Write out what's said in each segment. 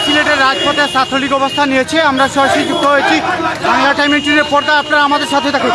সিলেটের রাজপথে ছাত্রলীগ অবস্থান নিয়েছে। আমরা সরাসরি যুক্ত হয়েছি বাংলা টাইম এর পর্দায়। আপনারা আমাদের সাথে থাকুন।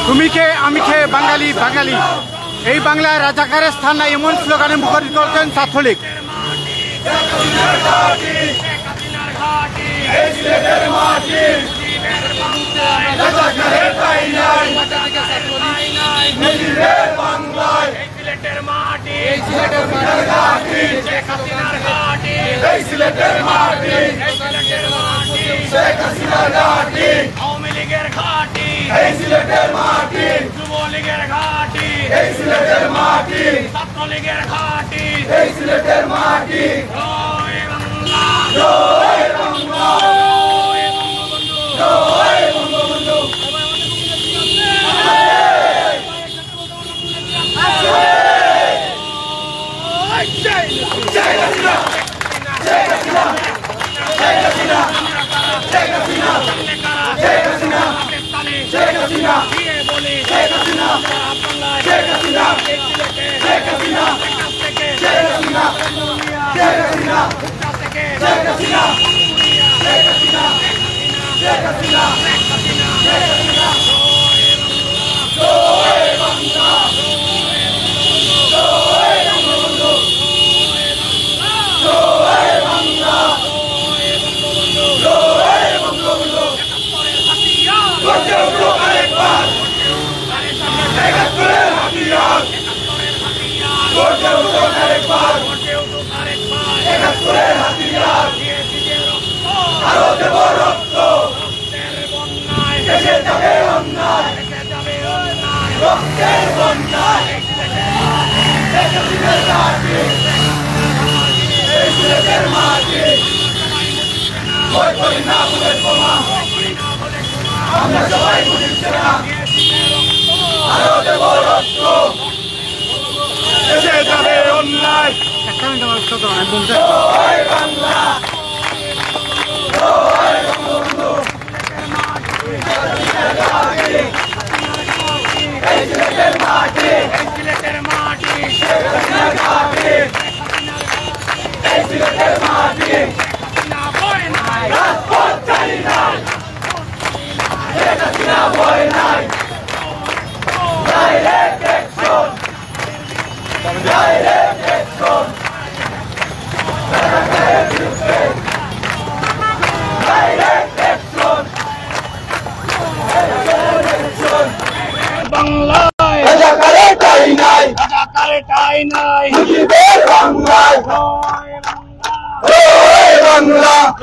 তুমি কে আমি কে বাঙালি বাঙালি, এই বাংলায় রাজাকারের স্থান নাই, এমন স্লোগানে মুখরিত করেছেন ছাত্রলীগ। আওয়ামী লীগের ঘাঁটি, যুবলীগের ঘাঁটি, ছাত্রলীগের ঘাঁটি, সিলেটের মাটি। জয় বাংলা, জয় বাংলা,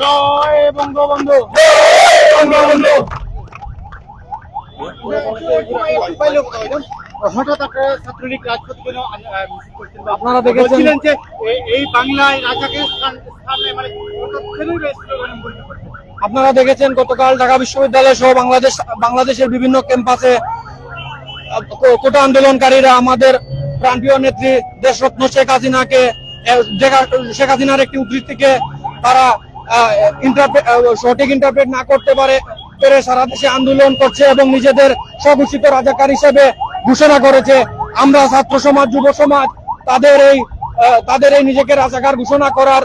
জয় বঙ্গবন্ধু, জয় বঙ্গবন্ধু। হঠাৎ আপনারা ছাত্রলীগ রাজপথ আপনারা দেখেছিলেন যে এই বাংলায় রাজাকে আপনারা দেখেছেন গতকাল ঢাকা বিশ্ববিদ্যালয় সহ বাংলাদেশের বিভিন্ন ক্যাম্পাসে কোটা আন্দোলনকারীরা আমাদের প্রান্তীয় নেত্রী দেশরত্ন শেখ হাসিনার একটি উদ্ধৃতিকে তারা সঠিক ইন্টারপ্রেট না করতে পেরে সারা দেশে আন্দোলন করছে এবং নিজেদের স্বঘোষিত রাজাকার হিসেবে ঘোষণা করেছে। আমরা ছাত্র সমাজ, যুব সমাজ তাদের এই নিজেকে রাজাকার ঘোষণা করার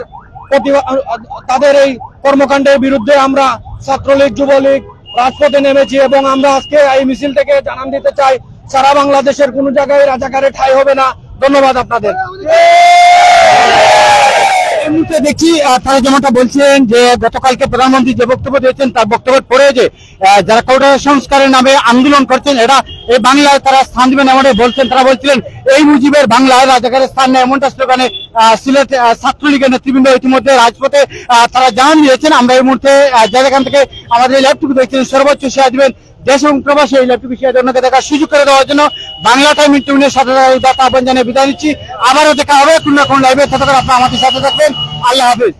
তাদের এই কর্মকাণ্ডের বিরুদ্ধে আমরা ছাত্রলীগ, যুবলীগ রাজপথে নেমেছি এবং আমরা আজকে এই মিছিল থেকে জানান দিতে চাই সারা বাংলাদেশের কোন জায়গায় রাজাকারের ঠাঁই হবে না। ধন্যবাদ আপনাদের। এই মুহূর্তে দেখছি আপনারা যেমনটা বলছেন যে গতকালকে প্রধানমন্ত্রী যে বক্তব্য দিয়েছেন তার বক্তব্যের পরে যে যারা কোটা সংস্কারের নামে আন্দোলন করছেন এটা এই বাংলায় তারা স্থান দিবেন এমনটাই বলছেন। তারা বলছিলেন এই মুজিবের বাংলায় রাজাকারের স্থান নেই, এমনটা স্লোগানে সিলেট ছাত্রলীগের নেতৃবৃন্দ ইতিমধ্যে রাজপথে তারা জানান দিয়েছেন। আমরা এই মুহূর্তে যেখান থেকে আমাদের এই ল্যাপটপ দেখছিলেন সর্বোচ্চ শেয়ার দিবেন দেশ এবং প্রবাসী এই ল্যাপটপ শেয়ার অন্যকে দেখার সুযোগ করে দেওয়ার জন্য বাংলা টাইম ইন্টারভিউর সাথে আহ্বান জানিয়ে বিদায় নিচ্ছি। আবারও দেখা হবে কোন না কোন লাইভে, ততক্ষণ আপনারা আমাদের সাথে থাকবেন। আল্লাহ হাফিজ।